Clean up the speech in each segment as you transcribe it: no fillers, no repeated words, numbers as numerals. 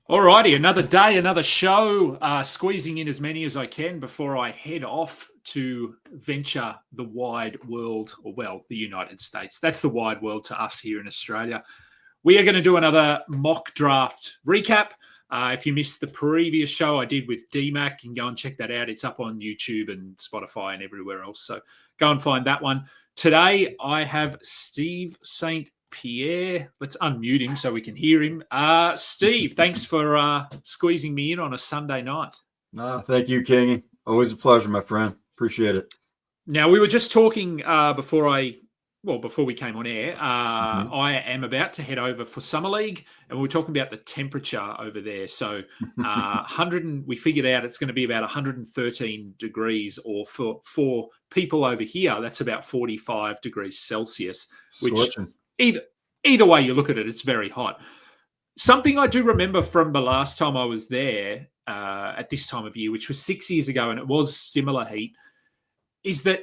Alrighty, another day, another show, squeezing in as many as I can before I head off to venture the wide world, or well, the United States. That's the wide world to us here in Australia. We are going to do another mock draft recap. If you missed the previous show I did with DMAC, you can go and check that out. It's up on YouTube and Spotify and everywhere else. So go and find that one. Today, I have Steve St. Pierre. Let's unmute him so we can hear him. Steve, thanks for squeezing me in on a Sunday night. Thank you, King. Always a pleasure, my friend. Appreciate it. Now, we were just talking before we came on air. I am about to head over for Summer League, and we were talking about the temperature over there. So we figured out it's going to be about 113 degrees, or for people over here, that's about 45 degrees Celsius, Scorching. Which either way you look at it, it's very hot. Something I do remember from the last time I was there at this time of year, which was 6 years ago, and it was similar heat, is that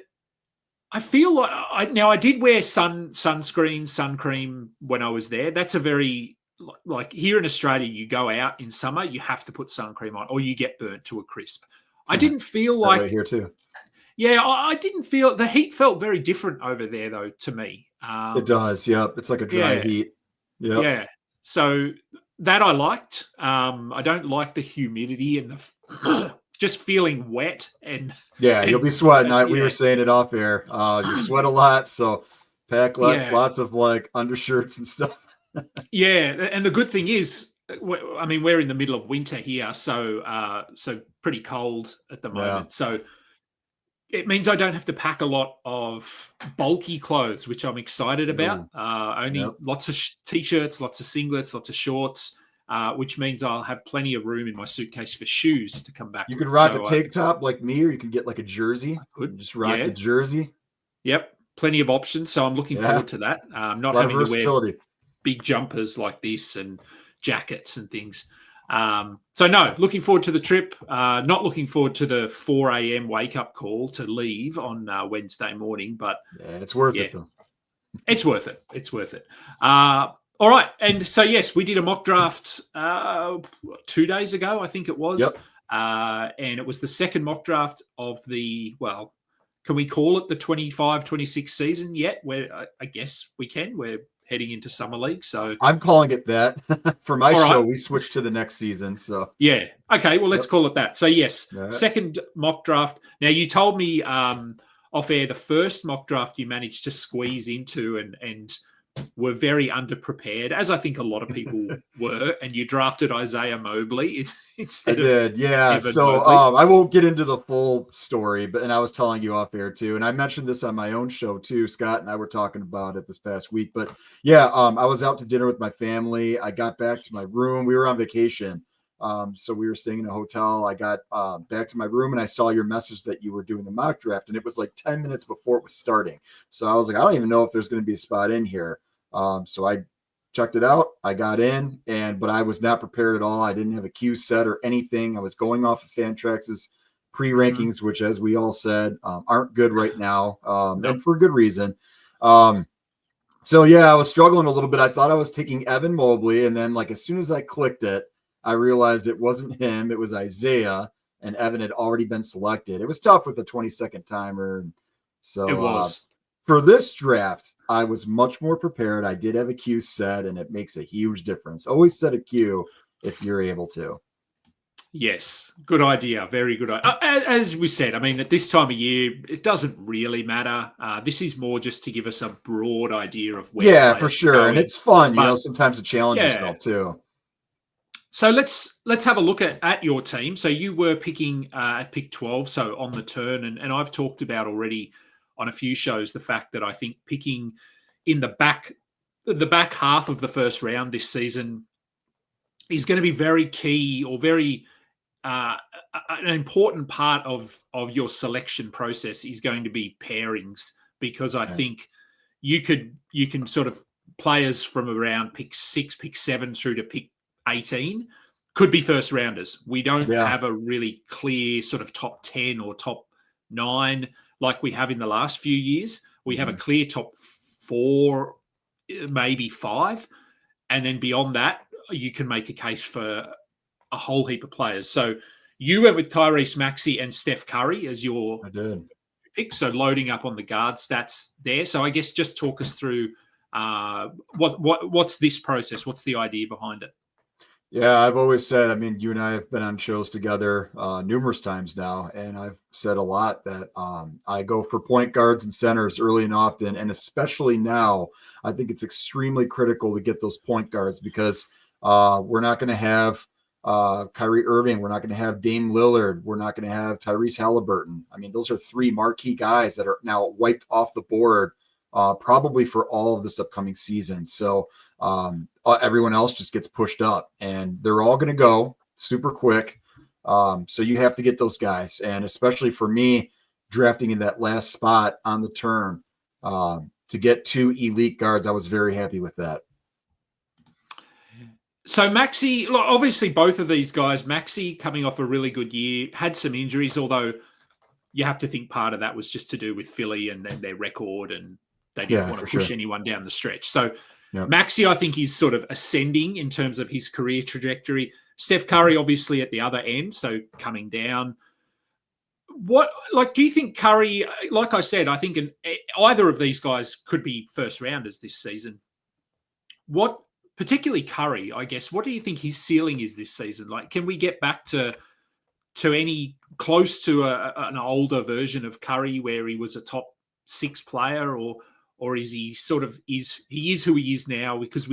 I feel like I did wear sunscreen, sun cream when I was there. That's a very, like here in Australia, you go out in summer, you have to put sun cream on or you get burnt to a crisp. I didn't feel like right here too. Yeah, I didn't feel the heat felt very different over there though to me. It does, yeah. It's like a dry heat. Yep. Yeah. So that I liked. I don't like the humidity and the just feeling wet and you'll be sweating. We were saying it off air. You sweat a lot, so pack lots of like undershirts and stuff. Yeah, and the good thing is, I mean, we're in the middle of winter here, so pretty cold at the moment. So it means I don't have to pack a lot of bulky clothes, which I'm excited about. Only lots of t-shirts, lots of singlets, lots of shorts. Which means I'll have plenty of room in my suitcase for shoes to come back. You can rock a tank top like me, or you can get like a jersey. Just rock the jersey. Yep, plenty of options. So I'm looking forward to that. Not having to wear big jumpers like this and jackets and things. So no, looking forward to the trip. Not looking forward to the 4 a.m. wake up call to leave on Wednesday morning, but it's worth it though. It's worth it. It's worth it. All right. And so, yes, we did a mock draft 2 days ago, I think it was. Yep. And it was the second mock draft of can we call it the 25-26 season yet? I guess we can. We're heading into Summer League. So I'm calling it that. For my show, we switched to the next season. So yeah. Okay. Well, let's call it that. So, yes, second mock draft. Now, you told me off air the first mock draft you managed to squeeze into and were very underprepared, as I think a lot of people were, and you drafted Isaiah Mobley instead of Evan so Mobley. I won't get into the full story, and I was telling you off air too, and I mentioned this on my own show too. Scott and I were talking about it this past week, but I was out to dinner with my family. I got back to my room. We were on vacation. So we were staying in a hotel. I got back to my room and I saw your message that you were doing the mock draft, and it was like 10 minutes before it was starting. So I was like, I don't even know if there's going to be a spot in here. So I checked it out. I got in, but I was not prepared at all. I didn't have a queue set or anything. I was going off of Fantrax's pre-rankings, which, as we all said, aren't good right now, and for good reason. I was struggling a little bit. I thought I was taking Evan Mobley, and then like as soon as I clicked it, I realized it wasn't him. It was Isaiah, and Evan had already been selected. It was tough with the 20-second timer. So it was. For this draft, I was much more prepared. I did have a queue set, and it makes a huge difference. Always set a queue if you're able to. Yes, good idea. Very good. As we said, I mean, at this time of year, it doesn't really matter. This is more just to give us a broad idea of where. Yeah, for sure. And it's fun, sometimes to challenge yourself too. So let's have a look at your team. So you were picking at pick 12, so on the turn, and I've talked about already on a few shows the fact that I think picking in the back half of the first round this season is going to be very key, or very an important part of your selection process is going to be pairings, because I think you can sort of players from around pick 6, pick 7 through to pick 18 could be first rounders. We don't have a really clear sort of top 10 or top 9 like we have in the last few years. We have a clear top 4, maybe 5. And then beyond that, you can make a case for a whole heap of players. So you went with Tyrese Maxey and Steph Curry as your I did. picks, so loading up on the guard stats there. So I guess just talk us through what's this process? What's the idea behind it? Yeah, I've always said, I mean, you and I have been on shows together numerous times now, and I've said a lot that I go for point guards and centers early and often, and especially now, I think it's extremely critical to get those point guards because we're not going to have Kyrie Irving, we're not going to have Dame Lillard, we're not going to have Tyrese Halliburton. I mean, those are three marquee guys that are now wiped off the board probably for all of this upcoming season. So everyone else just gets pushed up and they're all going to go super quick. So you have to get those guys. And especially for me, drafting in that last spot on the turn to get two elite guards, I was very happy with that. So Maxey, obviously both of these guys, Maxey coming off a really good year, had some injuries, although you have to think part of that was just to do with Philly and their record, and they didn't want to push anyone down the stretch. So Maxey, I think, is sort of ascending in terms of his career trajectory. Steph Curry, obviously, at the other end, so coming down. Do you think Curry, like I said, I think either of these guys could be first rounders this season. Particularly Curry, I guess, what do you think his ceiling is this season? Like, can we get back to any close to an older version of Curry where he was a top 6 player, or is he sort of he is who he is now? Because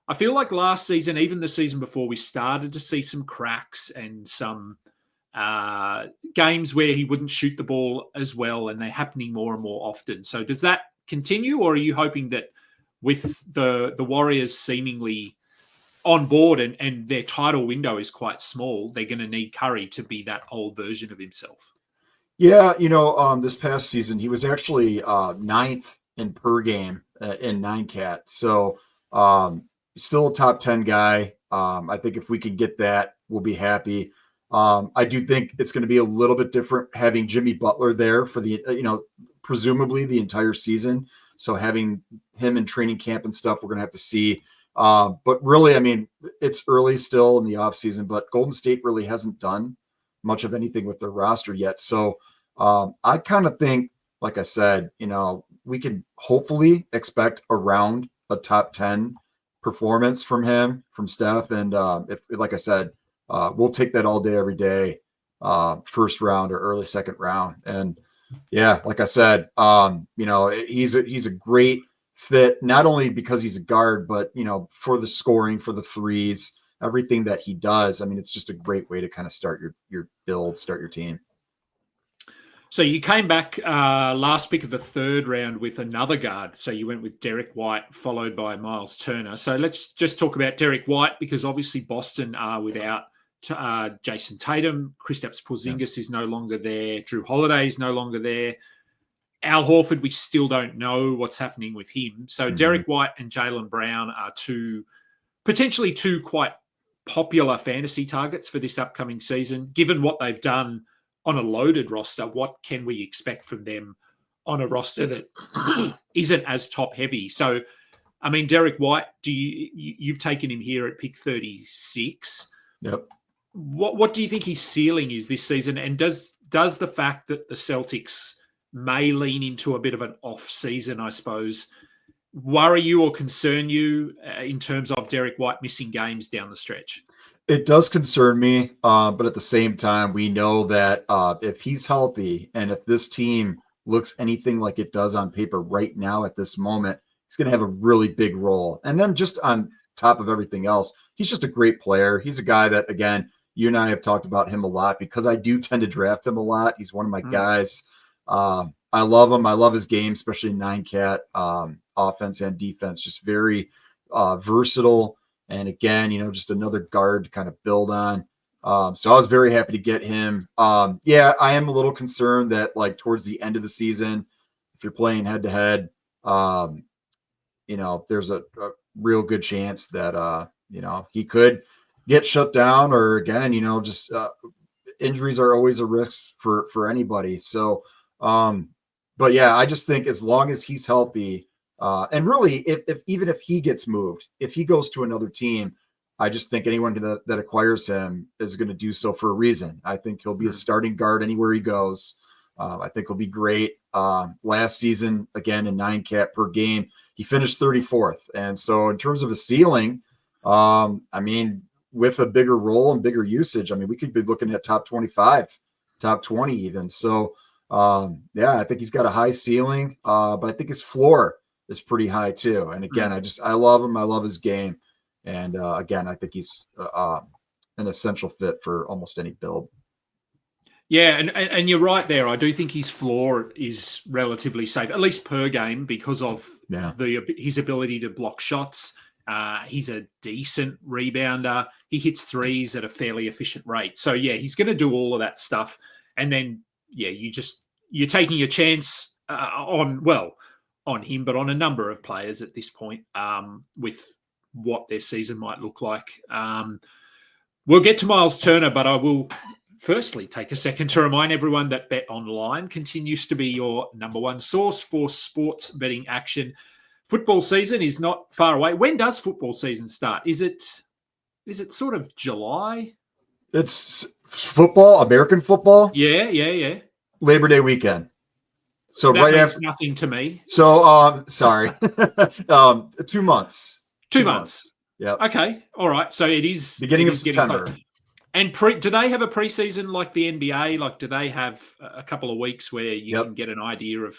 I feel like last season, even the season before, we started to see some cracks and some games where he wouldn't shoot the ball as well, and they're happening more and more often. So does that continue, or are you hoping that with the Warriors seemingly on board and their title window is quite small, they're going to need Curry to be that old version of himself? Yeah, this past season, he was actually 9th in per game in 9-cat. So still a top 10 guy. I think if we can get that, we'll be happy. I do think it's going to be a little bit different having Jimmy Butler there for the, presumably the entire season. So having him in training camp and stuff, we're going to have to see. But really, I mean, it's early still in the offseason, but Golden State really hasn't done much of anything with their roster yet. So I kind of think, like I said, we can hopefully expect around a top 10 performance from him, from Steph. And if, like I said, we'll take that all day, every day, first round or early second round. And yeah, like I said, he's a great fit, not only because he's a guard, but, for the scoring, for the threes, everything that he does. I mean, it's just a great way to kind of start your build, start your team. So you came back last pick of the third round with another guard. So you went with Derrick White, followed by Miles Turner. So let's just talk about Derrick White, because obviously Boston are without Jason Tatum. Kristaps Porzingis is no longer there. Drew Holiday is no longer there. Al Horford, we still don't know what's happening with him. So Derrick White and Jaylen Brown are potentially two quite popular fantasy targets for this upcoming season. Given what they've done on a loaded roster, what can we expect from them on a roster that isn't as top heavy? So, I mean, Derrick White, you've taken him here at pick 36. Yep. What do you think his ceiling is this season? And does the fact that the Celtics may lean into a bit of an off season, I suppose, worry you or concern you in terms of Derrick White missing games down the stretch? It does concern me, but at the same time, we know that if he's healthy and if this team looks anything like it does on paper right now at this moment, he's going to have a really big role. And then just on top of everything else, he's just a great player. He's a guy that, again, you and I have talked about him a lot because I do tend to draft him a lot. He's one of my guys. I love him. I love his game, especially 9-cat, offense and defense, just very versatile. And again, just another guard to kind of build on. So I was very happy to get him. Yeah, I am a little concerned that like towards the end of the season, if you're playing head to head, there's a real good chance that, he could get shut down or again, just injuries are always a risk for anybody. So, but yeah, I just think as long as he's healthy, and really, even if he gets moved, if he goes to another team, I just think anyone that acquires him is going to do so for a reason. I think he'll be a starting guard anywhere he goes. I think he'll be great. Last season, again, in 9 cap per game, he finished 34th. And so in terms of a ceiling, I mean, with a bigger role and bigger usage, I mean, we could be looking at top 25, top 20 even. So, yeah, I think he's got a high ceiling, but I think his floor is pretty high too. And again, I love him. I love his game. And again, I think he's an essential fit for almost any build. Yeah, and you're right there. I do think his floor is relatively safe, at least per game, because of his ability to block shots. He's a decent rebounder. He hits threes at a fairly efficient rate. So, yeah, he's going to do all of that stuff. And then, yeah, you're taking a chance on him, but on a number of players at this point with what their season might look like. We'll get to Miles Turner, but I will firstly take a second to remind everyone that Bet Online continues to be your number one source for sports betting action. Football season is not far away. When does football season start? Is it sort of July? It's football, American football. Yeah. Labor Day weekend. So that right means after nothing to me. So sorry. 2 months. 2 months. Yeah. Okay. All right. So it is beginning of September. And do they have a preseason like the NBA? Like, do they have a couple of weeks where you can get an idea of,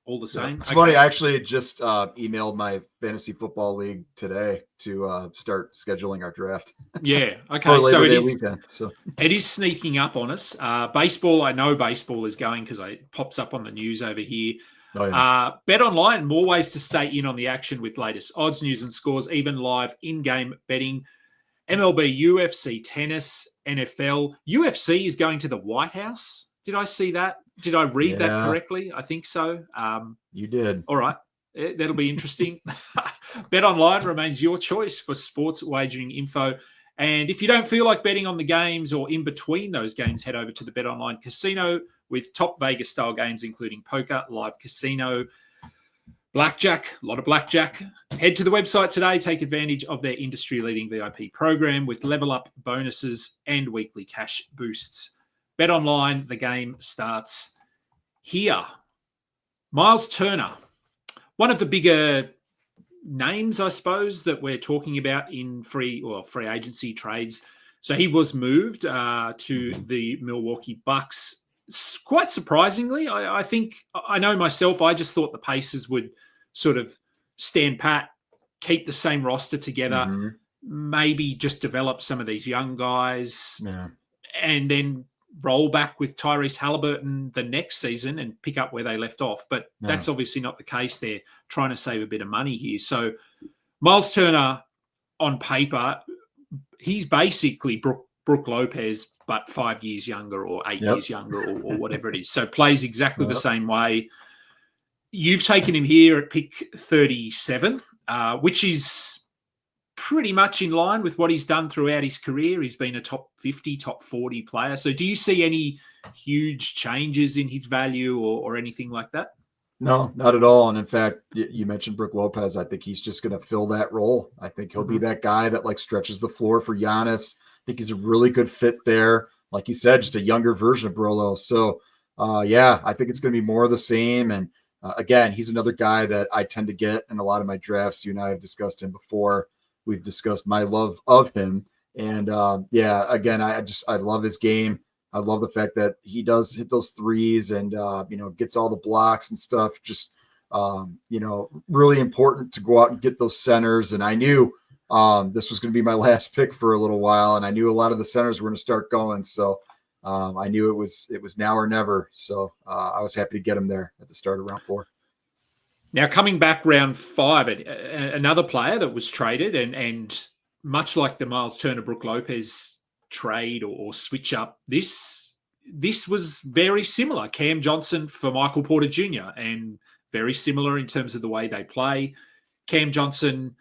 all the same? It's funny. I actually just emailed my fantasy football league today to start scheduling our draft. Yeah. Okay. For so Labor Day weekend. So it is sneaking up on us. Baseball, I know baseball is going because it pops up on the news over here. Oh, yeah. Bet Online, more ways to stay in on the action with latest odds, news, and scores, even live in-game betting. MLB, UFC, tennis, NFL. UFC is going to the White House. Did I see that? Did I read that correctly? I think so. You did. All right. That'll be interesting. Bet Online remains your choice for sports wagering info. And if you don't feel like betting on the games or in between those games, head over to the Bet Online Casino with top Vegas-style games, including poker, live casino, blackjack, a lot of blackjack. Head to the website today. Take advantage of their industry-leading VIP program with level-up bonuses and weekly cash boosts. Bet Online, the game starts here. Miles Turner, one of the bigger names, I suppose, that we're talking about in free agency trades. So he was moved to the Milwaukee Bucks. Quite surprisingly, I think, I know myself, I just thought the Pacers would sort of stand pat, keep the same roster together, maybe just develop some of these young guys, and then roll back with Tyrese Halliburton the next season and pick up where they left off. But that's obviously not the case. They're trying to save a bit of money here. So Miles Turner, on paper, he's basically Brook Lopez, but 5 years younger or 8 years younger or whatever it is. So plays exactly the same way. You've taken him here at pick 37, which is pretty much in line with what he's done throughout his career. He's been a top 50, top 40 player. So do you see any huge changes in his value or anything like that? No, not at all. And in fact, you mentioned Brook Lopez. I think he's just going to fill that role. I think he'll be that guy that like stretches the floor for Giannis. I think he's a really good fit there. Like you said, just a younger version of Brolo. So I think it's going to be more of the same. And again, he's another guy that I tend to get in a lot of my drafts. You and I have discussed him before. We've discussed my love of him. And again, I love his game. I love the fact that he does hit those threes and, gets all the blocks and stuff. Just, really important to go out and get those centers. And I knew this was going to be my last pick for a little while. And I knew a lot of the centers were going to start going. So I knew it was now or never. So I was happy to get him there at the start of round 4. Now, coming back round 5, another player that was traded and much like the Miles Turner, Brook Lopez trade or switch up, this was very similar. Cam Johnson for Michael Porter Jr. and very similar in terms of the way they play. Cam Johnson,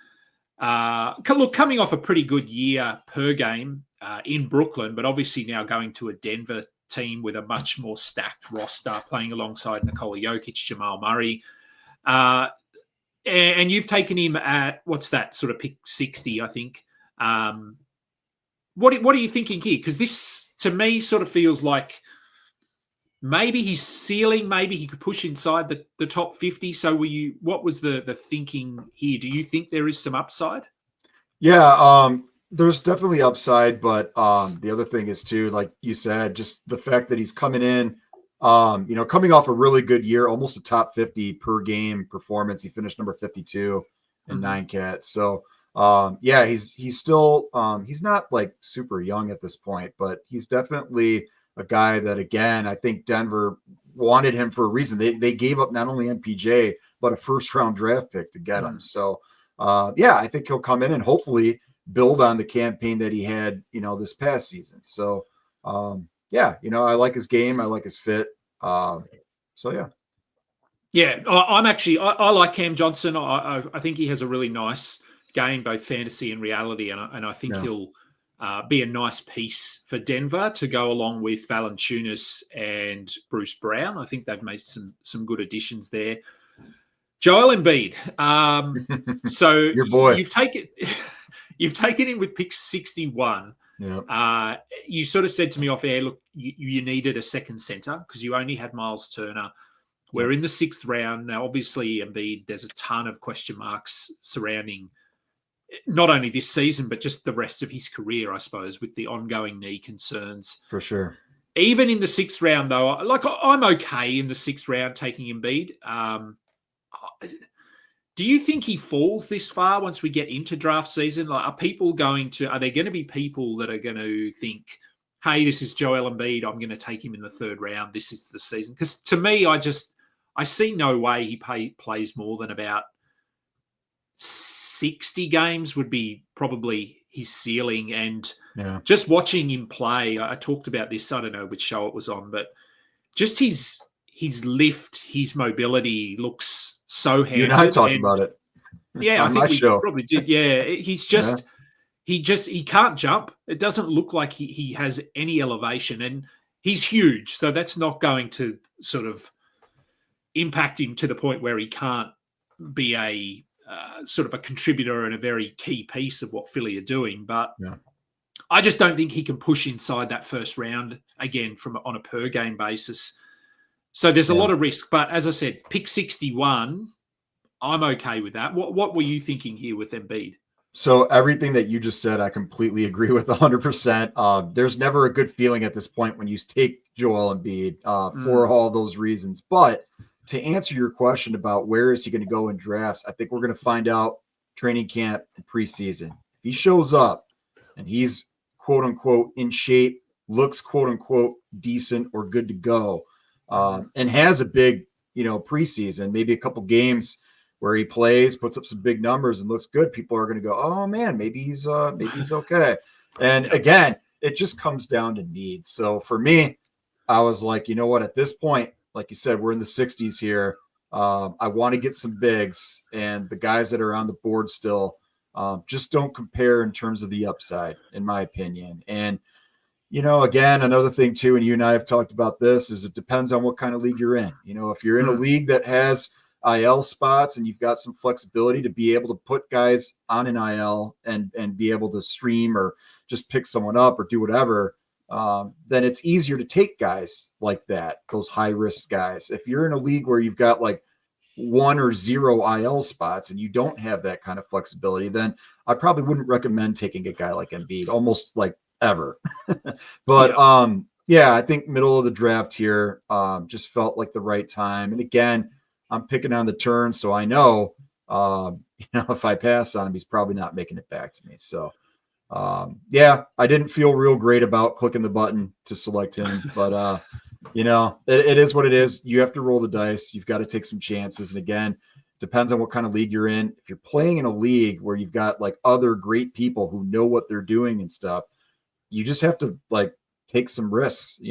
coming off a pretty good year per game in Brooklyn, but obviously now going to a Denver team with a much more stacked roster, playing alongside Nikola Jokic, Jamal Murray. And you've taken him at, what's that, sort of pick 60, I think. What are you thinking here? Because this, to me, sort of feels like maybe he's ceiling, maybe he could push inside the top 50. So what was the thinking here? Do you think there is some upside? Yeah, there's definitely upside, but the other thing is too, like you said, just the fact that he's coming in, coming off a really good year, almost a top 50 per game performance. He finished number 52 in 9-cat. So yeah, he's still he's not like super young at this point, but he's definitely a guy that, again, I think Denver wanted him for a reason. They gave up not only MPJ but a first round draft pick to get him. So yeah, I think he'll come in and hopefully build on the campaign that he had, this past season. So yeah, I like his game, I like his fit. So yeah. Yeah, I like Cam Johnson. I think he has a really nice game, both fantasy and reality, and I think he'll be a nice piece for Denver to go along with Valanciunas and Bruce Brown. I think they've made some good additions there. Joel Embiid. So your boy, you've taken him with pick 61. Yeah. You sort of said to me off air, look, you needed a second center because you only had Miles Turner. We're in the 6th round. Now, obviously, Embiid, there's a ton of question marks surrounding not only this season, but just the rest of his career, I suppose, with the ongoing knee concerns. For sure. Even in the 6th round, though, like I'm okay in the 6th round taking Embiid. Do you think he falls this far once we get into draft season? Like, are there going to be people that are going to think, hey, this is Joel Embiid, I'm going to take him in the 3rd round, this is the season? Because to me, I see no way he plays more than about 60 games would be probably his ceiling. And just watching him play, I talked about this, I don't know which show it was on, but just his lift, his mobility looks so handy. You and I talked about it. Yeah, I think we probably did. Yeah, he's just he can't jump. It doesn't look like he has any elevation, and he's huge, so that's not going to sort of impact him to the point where he can't be a sort of a contributor and a very key piece of what Philly are doing. But I just don't think he can push inside that 1st round again on a per game basis. So there's a lot of risk. But as I said, pick 61, I'm okay with that. What were you thinking here with Embiid? So everything that you just said, I completely agree with 100%. There's never a good feeling at this point when you take Joel Embiid for all those reasons. But to answer your question about where is he going to go in drafts, I think we're going to find out training camp and preseason. If he shows up and he's quote unquote in shape, looks quote unquote decent or good to go, and has a big, preseason, maybe a couple games where he plays, puts up some big numbers and looks good, people are going to go, oh man, maybe he's okay. And again, it just comes down to needs. So for me, I was like, you know what, at this point, like you said, we're in the 60s here. I want to get some bigs, and the guys that are on the board still just don't compare in terms of the upside, in my opinion. And, again, another thing too, and you and I have talked about this, is it depends on what kind of league you're in. If you're in a league that has IL spots and you've got some flexibility to be able to put guys on an IL and be able to stream or just pick someone up or do whatever, then it's easier to take guys like that, those high risk guys. If you're in a league where you've got like 1 or 0 IL spots and you don't have that kind of flexibility, then I probably wouldn't recommend taking a guy like Embiid almost like ever. But I think middle of the draft here just felt like the right time. And again, I'm picking on the turn, so I know if I pass on him, he's probably not making it back to me. So I didn't feel real great about clicking the button to select him, but it is what it is. You have to roll the dice. You've got to take some chances. And again, depends on what kind of league you're in. If you're playing in a league where you've got like other great people who know what they're doing and stuff, you just have to like take some risks,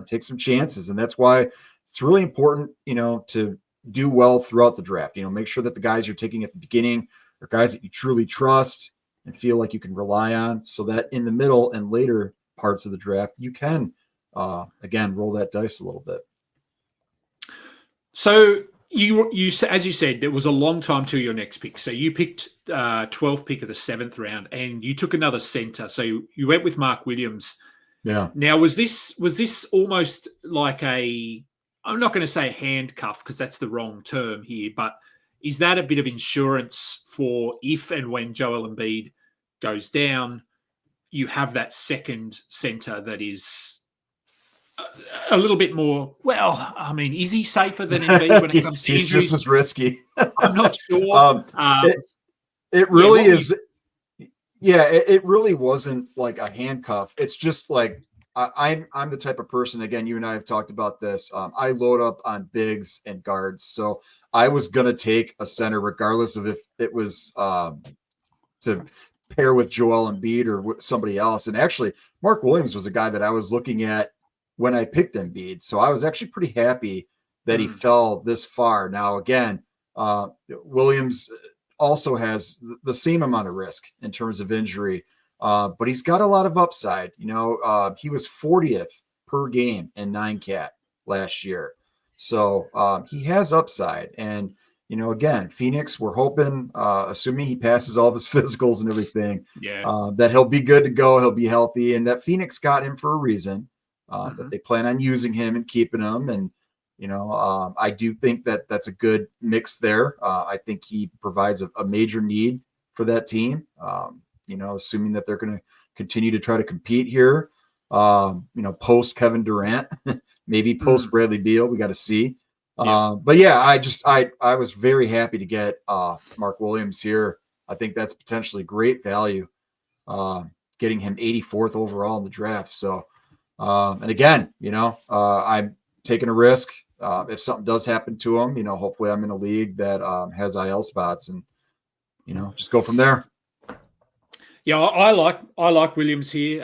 take some chances. And that's why it's really important, to do well throughout the draft. Make sure that the guys you're taking at the beginning are guys that you truly trust and feel like you can rely on, so that in the middle and later parts of the draft, you can, again, roll that dice a little bit. So, you as you said, there was a long time to your next pick. So you picked 12th pick of the 7th round, and you took another center. So you went with Mark Williams. Yeah. Now, was this almost like I'm not going to say a handcuff because that's the wrong term here, but is that a bit of insurance for if and when Joel Embiid goes down, you have that second center that is a little bit more, well, I mean, is he safer than Embiid when it comes to He's injuries? just as risky. I'm not sure. It really is. Yeah, it really wasn't like a handcuff. It's just like I'm the type of person. Again, you and I have talked about this. I load up on bigs and guards, so I was gonna take a center regardless of if it was to pair with Joel Embiid or somebody else. And actually, Mark Williams was a guy that I was looking at when I picked Embiid, so I was actually pretty happy that he fell this far. Now, again, Williams also has the same amount of risk in terms of injury, but he's got a lot of upside. He was 40th per game in 9-cat last year. So he has upside. And, again, Phoenix, we're hoping, assuming he passes all of his physicals and everything, that he'll be good to go. He'll be healthy, and that Phoenix got him for a reason, that they plan on using him and keeping him. And, I do think that that's a good mix there. I think he provides a major need for that team, assuming that they're going to continue to try to compete here, post Kevin Durant, maybe post Bradley Beal. We got to see. But yeah, I was very happy to get Mark Williams here. I think that's potentially great value, getting him 84th overall in the draft. So, and again, I'm taking a risk. If something does happen to him, hopefully I'm in a league that has IL spots, and just go from there. Yeah, I like Williams here.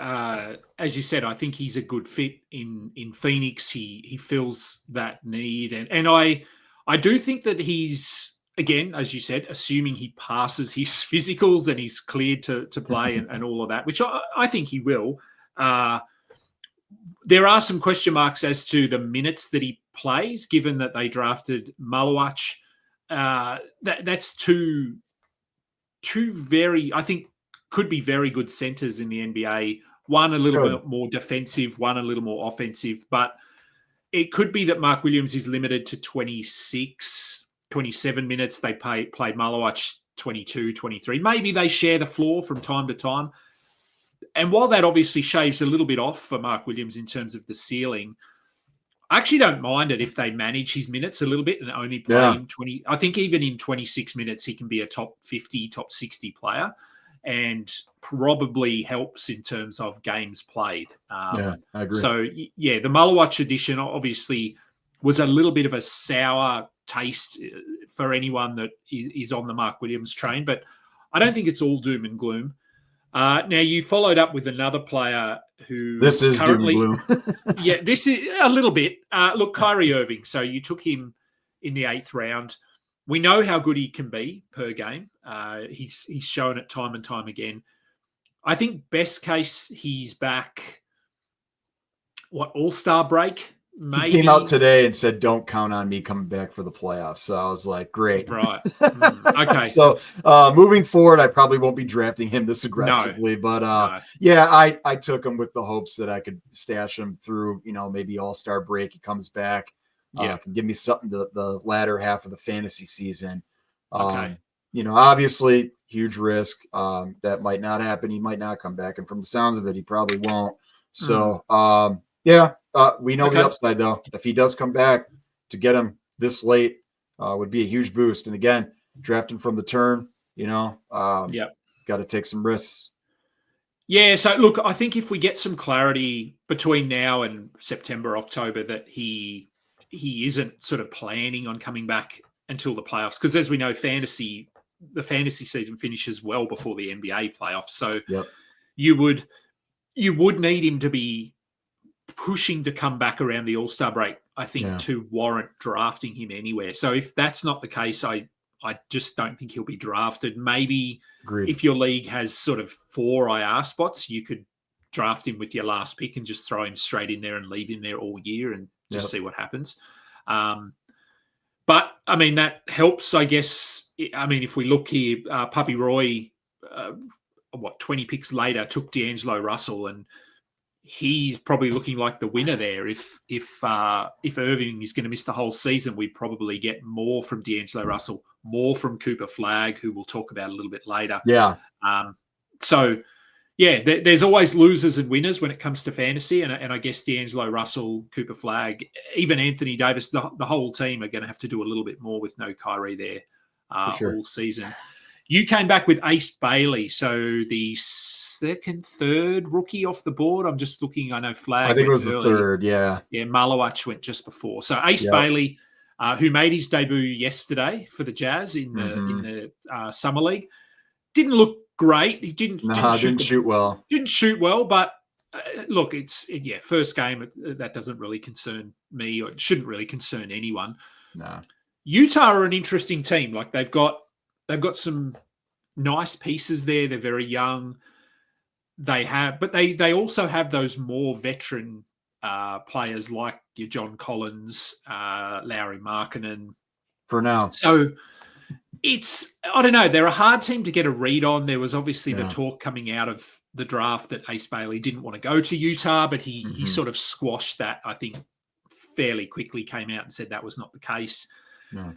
As you said, I think he's a good fit in Phoenix. He fills that need, and I do think that he's, again, as you said, assuming he passes his physicals and he's cleared to play and all of that, which I think he will. There are some question marks as to the minutes that he plays, given that they drafted Malawach. That's two very, I think, could be very good centers in the NBA. One a little bit more defensive, one a little more offensive. But it could be that Mark Williams is limited to 26, 27 minutes. They played Malawach 22, 23. Maybe they share the floor from time to time. And while that obviously shaves a little bit off for Mark Williams in terms of the ceiling, I actually don't mind it if they manage his minutes a little bit and only play him 20. I think even in 26 minutes, he can be a top 50, top 60 player, and probably helps in terms of games played. I agree. So, the Malawach edition obviously was a little bit of a sour taste for anyone that is on the Mark Williams train, but I don't think it's all doom and gloom. Now, you followed up with another player who this is currently, doom and gloom. this is a little bit. Look, Kyrie Irving. So you took him in the 8th round. We know how good he can be per game. He's shown it time and time again. I think best case he's back. All-Star break? Maybe. He came out today and said, "Don't count on me coming back for the playoffs." So I was like, "Great, right, okay." So moving forward, I probably won't be drafting him this aggressively, but I took him with the hopes that I could stash him through, maybe All-Star break. He comes back, can give me something the latter half of the fantasy season. Obviously, huge risk. That might not happen. He might not come back, and from the sounds of it, he probably won't. So, we know the upside, though. If he does come back, to get him this late would be a huge boost. And again, drafting from the turn, got to take some risks. Yeah, so look, I think if we get some clarity between now and September, October, that he isn't sort of planning on coming back until the playoffs, because as we know, the fantasy season finishes well before the NBA playoffs. So you would need him to be pushing to come back around the All-Star break, I think, to warrant drafting him anywhere. So if that's not the case, I just don't think he'll be drafted. Maybe if your league has sort of 4 IR spots, you could draft him with your last pick and just throw him straight in there and leave him there all year and just see what happens. But, I mean, that helps, I guess. I mean, if we look here, Puppy Roy, 20 picks later, took D'Angelo Russell, and he's probably looking like the winner there. If Irving is going to miss the whole season, we probably get more from D'Angelo Russell, more from Cooper Flagg, who we'll talk about a little bit later. Yeah. So, yeah, there's always losers and winners when it comes to fantasy, and I guess D'Angelo Russell, Cooper Flagg, even Anthony Davis, the whole team are going to have to do a little bit more with no Kyrie there all season. You came back with Ace Bailey, so the third rookie off the board. I'm just looking. I know Flagg. I think it was early. the third. Yeah. Yeah, Malawach went just before. So Ace Bailey, who made his debut yesterday for the Jazz in the summer league, didn't look great. He didn't shoot well. Didn't shoot well, but look, first game. That doesn't really concern me, or it shouldn't really concern anyone. No. Utah are an interesting team. Like they've got some nice pieces there. They're very young. But they also have those more veteran players like your John Collins, Lauri Markkanen. For now. So I don't know. They're a hard team to get a read on. There was obviously the talk coming out of the draft that Ace Bailey didn't want to go to Utah, but he sort of squashed that, I think, fairly quickly, came out and said that was not the case. No.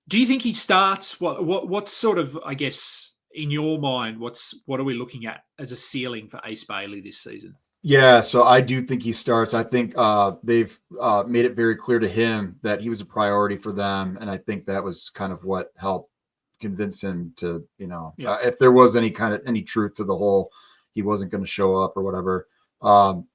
Do you think he starts? What sort of, I guess, in your mind, what are we looking at as a ceiling for Ace Bailey this season? Yeah, so I do think he starts. I think they've made it very clear to him that he was a priority for them, and I think that was kind of what helped convince him to, if there was any truth to the whole, he wasn't going to show up or whatever.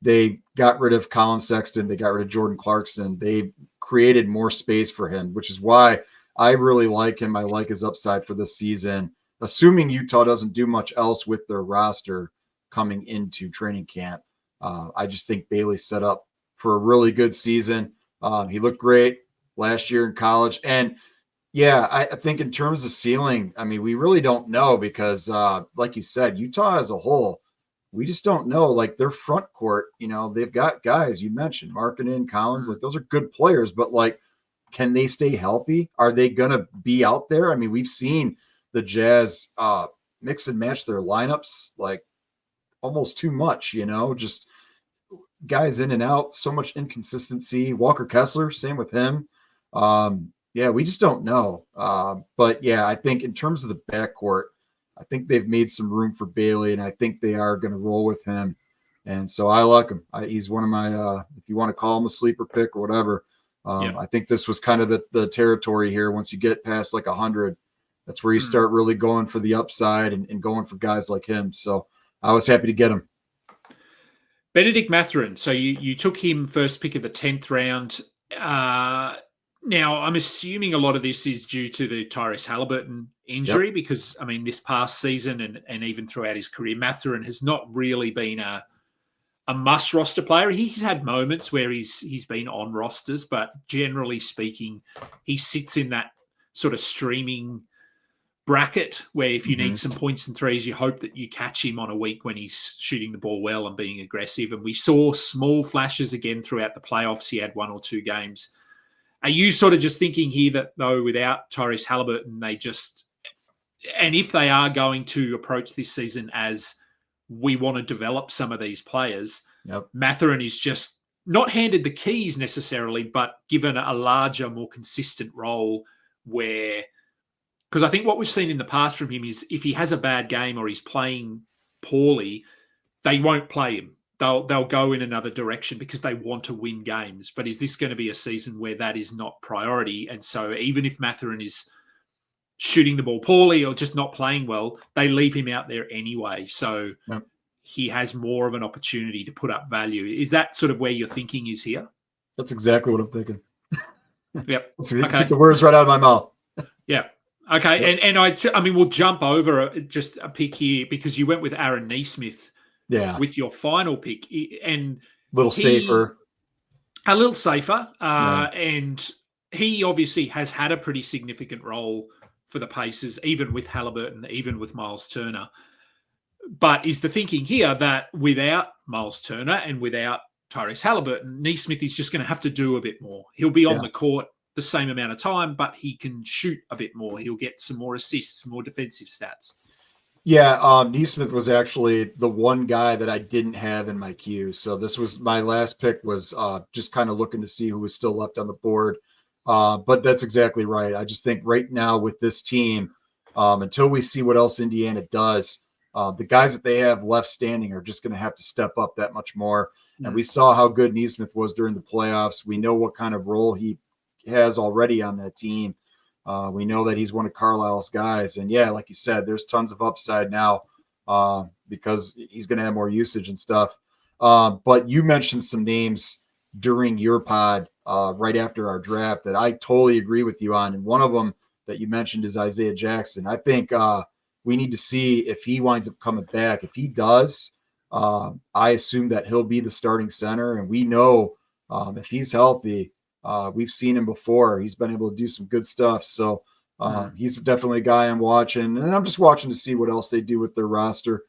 They got rid of Colin Sexton. They got rid of Jordan Clarkson. They created more space for him, which is why I really like him. I like his upside for this season, assuming Utah doesn't do much else with their roster coming into training camp. I just think Bailey's set up for a really good season. He looked great last year in college. And yeah, I think in terms of ceiling, I mean, we really don't know because like you said, Utah as a whole, we just don't know. Like their front court, they've got guys you mentioned, Markkanen, Collins, like those are good players, but like, can they stay healthy? Are they going to be out there? I mean, we've seen the Jazz mix and match their lineups like almost too much, just guys in and out, so much inconsistency. Walker Kessler, same with him. We just don't know. But yeah, I think in terms of the backcourt, I think they've made some room for Bailey, and I think they are going to roll with him. And so I like him. He's one of my, if you want to call him a sleeper pick or whatever, I think this was kind of the territory here. Once you get past like 100, that's where you start really going for the upside and going for guys like him. So I was happy to get him. Benedict Mathurin. So you took him first pick of the 10th round. Now, I'm assuming a lot of this is due to the Tyrese Halliburton injury because, I mean, this past season and even throughout his career, Mathurin has not really been a must roster player. He's had moments where he's been on rosters, but generally speaking, he sits in that sort of streaming bracket where if you need some points and threes, you hope that you catch him on a week when he's shooting the ball well and being aggressive. And we saw small flashes again throughout the playoffs. He had 1 or 2 games. Are you sort of just thinking here that, though, without Tyrese Halliburton, and if they are going to approach this season as we want to develop some of these players, Mathurin is just not handed the keys necessarily, but given a larger, more consistent role where, because I think what we've seen in the past from him is if he has a bad game or he's playing poorly, they won't play him. They'll go in another direction because they want to win games. But is this going to be a season where that is not priority? And so even if Mathurin is shooting the ball poorly or just not playing well, they leave him out there anyway. So he has more of an opportunity to put up value. Is that sort of where your thinking is here? That's exactly what I'm thinking. Yep. Okay. Took the words right out of my mouth. Yeah. Okay. Yep. And I mean, we'll jump over just a pick here because you went with Aaron Nesmith. Yeah, with your final pick, and a little safer, and he obviously has had a pretty significant role for the Pacers, even with Halliburton, even with Miles Turner. But is the thinking here that without Miles Turner and without Tyrese Halliburton, Nesmith is just going to have to do a bit more? He'll be on the court the same amount of time, but he can shoot a bit more. He'll get some more assists, more defensive stats. Yeah, Neesmith was actually the one guy that I didn't have in my queue. So this was my last pick, was just kind of looking to see who was still left on the board. But that's exactly right. I just think right now with this team, until we see what else Indiana does, the guys that they have left standing are just going to have to step up that much more. And we saw how good Neesmith was during the playoffs. We know what kind of role he has already on that team. We know that he's one of Carlisle's guys. And yeah, like you said, there's tons of upside now because he's going to have more usage and stuff. But you mentioned some names during your pod right after our draft that I totally agree with you on. And one of them that you mentioned is Isaiah Jackson. I think we need to see if he winds up coming back. If he does, I assume that he'll be the starting center. And we know if he's healthy, we've seen him before. He's been able to do some good stuff. So he's definitely a guy I'm watching. And I'm just watching to see what else they do with their roster.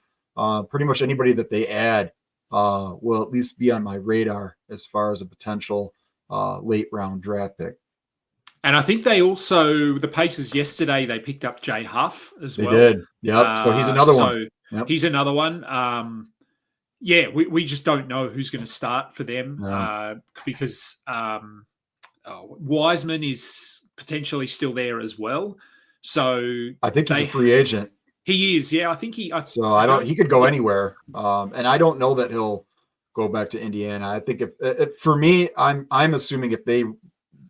Pretty much anybody that they add will at least be on my radar as far as a potential late round draft pick. And I think they also, the Pacers yesterday, they picked up Jay Huff as well. They did. Yep. So he's another one. Yep. He's another one. Yeah, we just don't know who's going to start for them because Wiseman is potentially still there as well. So I think he's a free agent. He is, yeah. I think he could go anywhere. And I don't know that he'll go back to Indiana. I think if for me, I'm assuming if they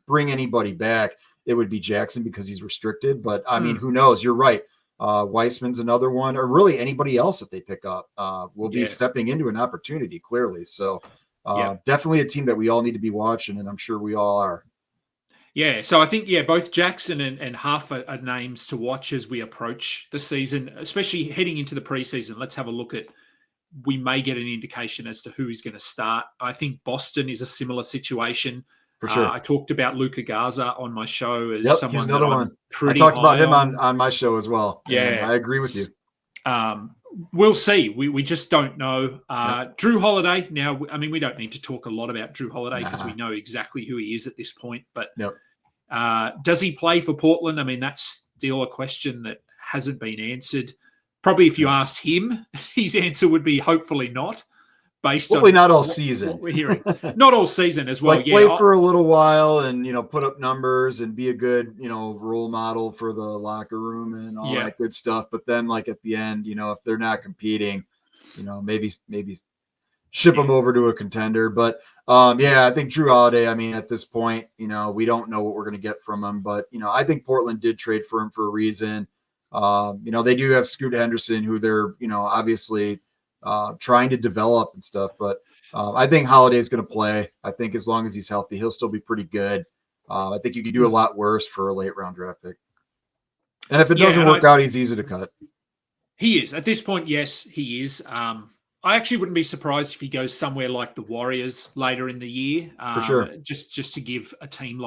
bring anybody back, it would be Jackson because he's restricted. But I mean, who knows? You're right. Weissman's another one, or really anybody else that they pick up will be stepping into an opportunity, clearly. So definitely a team that we all need to be watching, and I'm sure we all are. Yeah, so I think, both Jackson and Huff are names to watch as we approach the season, especially heading into the preseason. Let's have a look at, we may get an indication as to who is going to start. I think Boston is a similar situation. For sure. I talked about Luka Garza on my show as someone he's another one. I talked about him on my show as well. Yeah, I agree with you. We'll see. We just don't know. Drew Holiday. Now, I mean, we don't need to talk a lot about Drew Holiday because we know exactly who he is at this point. But does he play for Portland? I mean, that's still a question that hasn't been answered. Probably if you asked him, his answer would be hopefully not. Hopefully not all season. What we're hearing. Not all season as well. Play for a little while and, put up numbers and be a good, role model for the locker room and all that good stuff. But then at the end, if they're not competing, maybe ship them over to a contender. But I think Drew Holiday, I mean, at this point, we don't know what we're going to get from him. But, I think Portland did trade for him for a reason. They do have Scoot Henderson, who they're, obviously trying to develop and stuff. But I think Holiday's going to play. I think as long as he's healthy, he'll still be pretty good. I think you could do a lot worse for a late round draft pick. And if it doesn't work out, he's easy to cut. He is. At this point, yes, he is. I actually wouldn't be surprised if he goes somewhere like the Warriors later in the year. For sure. Just to give a team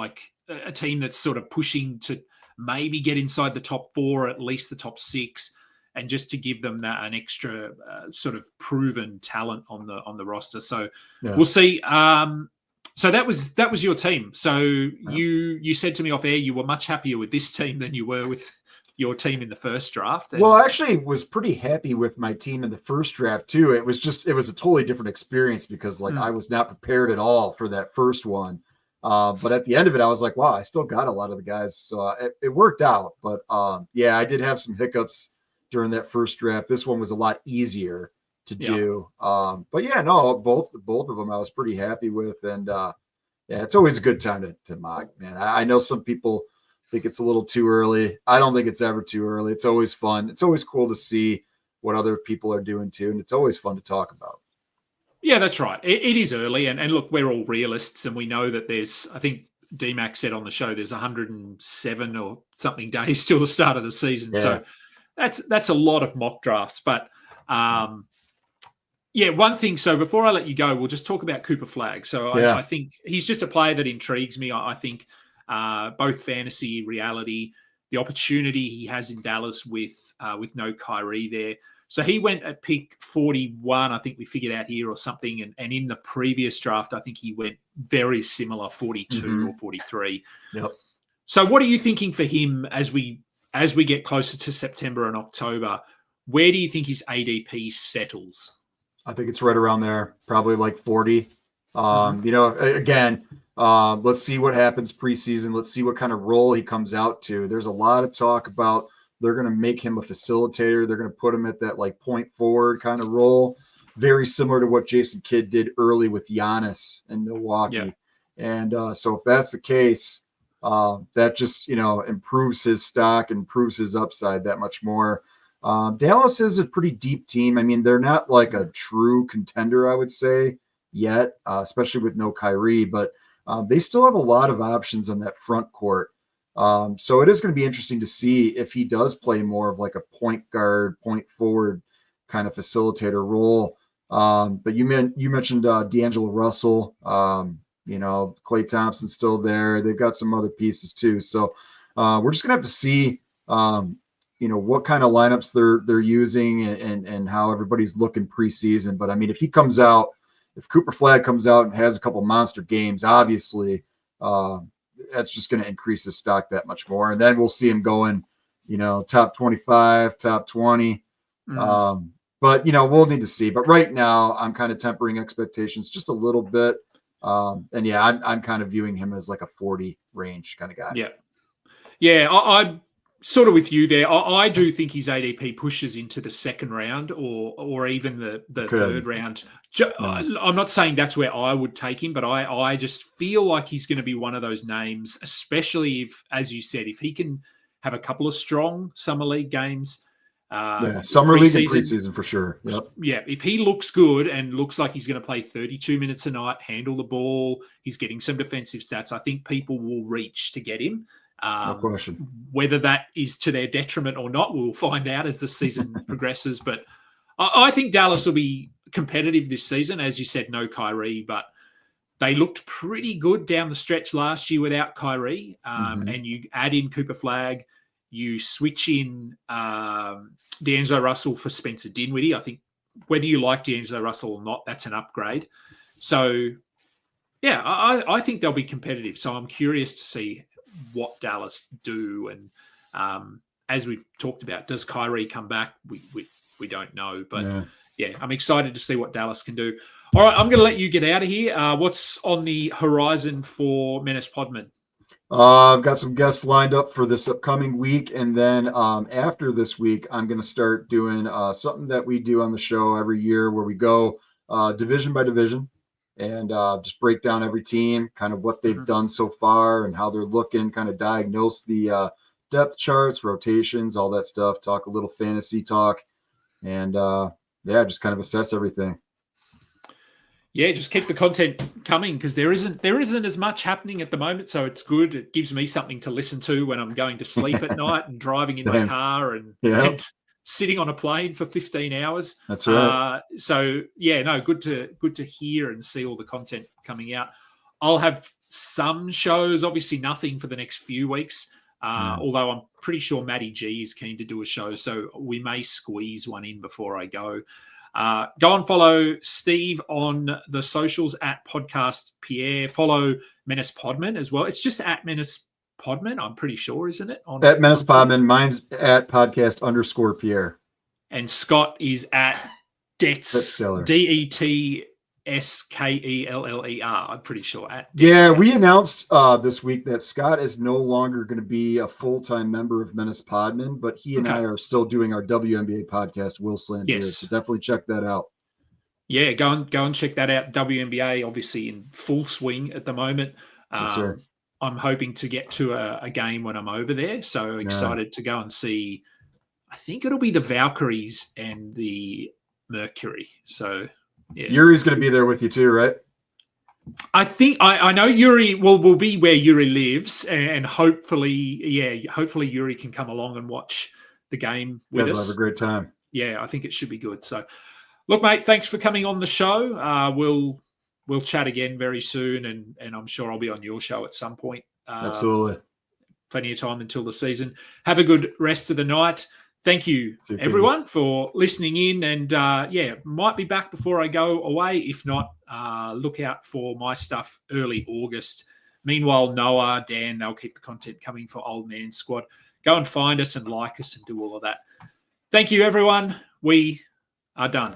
that's sort of pushing to maybe get inside the top 4, at least the top 6. And just to give them an extra sort of proven talent on the roster. So we'll see. So that was your team. So you said to me off air you were much happier with this team than you were with your team in the first draft. Well, I actually was pretty happy with my team in the first draft too. It was a totally different experience because I was not prepared at all for that first one. But at the end of it, I was like, wow, I still got a lot of the guys. So it worked out. But I did have some hiccups during that first draft. This one was a lot easier to do. But both of them I was pretty happy with. And it's always a good time to mock, man. I know some people think it's a little too early. I don't think it's ever too early. It's always fun. It's always cool to see what other people are doing too. And it's always fun to talk about. Yeah, that's right. It is early. And look, we're all realists and we know that I think DMAC said on the show, there's 107 or something days till the start of the season. Yeah. So that's a lot of mock drafts. But one thing. So before I let you go, we'll just talk about Cooper Flagg. So I think he's just a player that intrigues me. I think both fantasy, reality, the opportunity he has in Dallas with no Kyrie there. So he went at pick 41, I think we figured out here or something. And in the previous draft, I think he went very similar, 42 or 43. Yep. So what are you thinking for him as we get closer to September and October? Where do you think his ADP settles? I think it's right around there, probably like 40. Again, let's see what happens preseason. Let's see what kind of role he comes out to. There's a lot of talk about they're going to make him a facilitator. They're going to put him at that like point forward kind of role, very similar to what Jason Kidd did early with Giannis in Milwaukee. Yeah. And so if that's the case, that just, improves his stock, improves his upside that much more. Dallas is a pretty deep team. I mean, they're not like a true contender, I would say, yet, especially with no Kyrie, but they still have a lot of options on that front court. So it is going to be interesting to see if he does play more of like a point guard, point forward kind of facilitator role. But you mentioned D'Angelo Russell, Klay Thompson's still there. They've got some other pieces too. So we're just going to have to see, what kind of lineups they're using and how everybody's looking preseason. But I mean, if Cooper Flag comes out and has a couple monster games, obviously, that's just going to increase his stock that much more. And then we'll see him going, top 25, top 20. But, we'll need to see. But right now, I'm kind of tempering expectations just a little bit. And yeah, I'm kind of viewing him as like a 40 range kind of guy. Yeah. Yeah, I'm sort of with you there. I do think his ADP pushes into the second round or even the third round. I'm not saying that's where I would take him, but I just feel like he's going to be one of those names, especially if, as you said, if he can have a couple of strong summer league games. Summer league and preseason for sure. Yep. Yeah, if he looks good and looks like he's going to play 32 minutes a night, handle the ball, he's getting some defensive stats, I think people will reach to get him. No question. Whether that is to their detriment or not, we'll find out as the season progresses. But I think Dallas will be competitive this season. As you said, no Kyrie, but they looked pretty good down the stretch last year without Kyrie. And you add in Cooper Flag, you switch in D'Angelo Russell for Spencer Dinwiddie. I think whether you like D'Angelo Russell or not, that's an upgrade. So, yeah, I think they'll be competitive. So I'm curious to see what Dallas do. And as we've talked about, does Kyrie come back? We don't know. But, yeah, I'm excited to see what Dallas can do. All right, I'm going to let you get out of here. What's on the horizon for Menace Podman? I've got some guests lined up for this upcoming week. And then after this week, I'm going to start doing something that we do on the show every year where we go division by division and just break down every team, kind of what they've done so far and how they're looking, kind of diagnose the depth charts, rotations, all that stuff, talk a little fantasy talk, and just kind of assess everything. Yeah, just keep the content coming because there isn't as much happening at the moment, so it's good. It gives me something to listen to when I'm going to sleep at night and driving in my car and sitting on a plane for 15 hours. That's right. So yeah, no, good to hear and see all the content coming out. I'll have some shows, obviously nothing for the next few weeks. Although I'm pretty sure Matty G is keen to do a show, so we may squeeze one in before I go. Go and follow Steve on the socials at Podcast Pierre. Follow Menace Podman as well. It's just at Menace Podman, I'm pretty sure, isn't it? At Menace Podman. Mine's at Podcast_Pierre. And Scott is at Detskeller. DETSKELLER. I'm pretty sure. We announced this week that Scott is no longer going to be a full-time member of Menace Podman, but he and I are still doing our WNBA podcast, Will Slant. Yes. So definitely check that out. Yeah, go and check that out. WNBA obviously in full swing at the moment. Yes, sir. I'm hoping to get to a game when I'm over there. So excited to go and see. I think it'll be the Valkyries and the Mercury. So yeah. Yuri's going to be there with you too, right? I think I know Yuri will be where Yuri lives, and hopefully Yuri can come along and watch the game with us. Have a great time. Yeah, I think it should be good. So, look, mate, thanks for coming on the show. We'll chat again very soon, and I'm sure I'll be on your show at some point. Absolutely. Plenty of time until the season. Have a good rest of the night. Thank you, everyone, for listening in. And might be back before I go away. If not, look out for my stuff early August. Meanwhile, Noah, Dan, they'll keep the content coming for Old Man Squad. Go and find us and like us and do all of that. Thank you, everyone. We are done.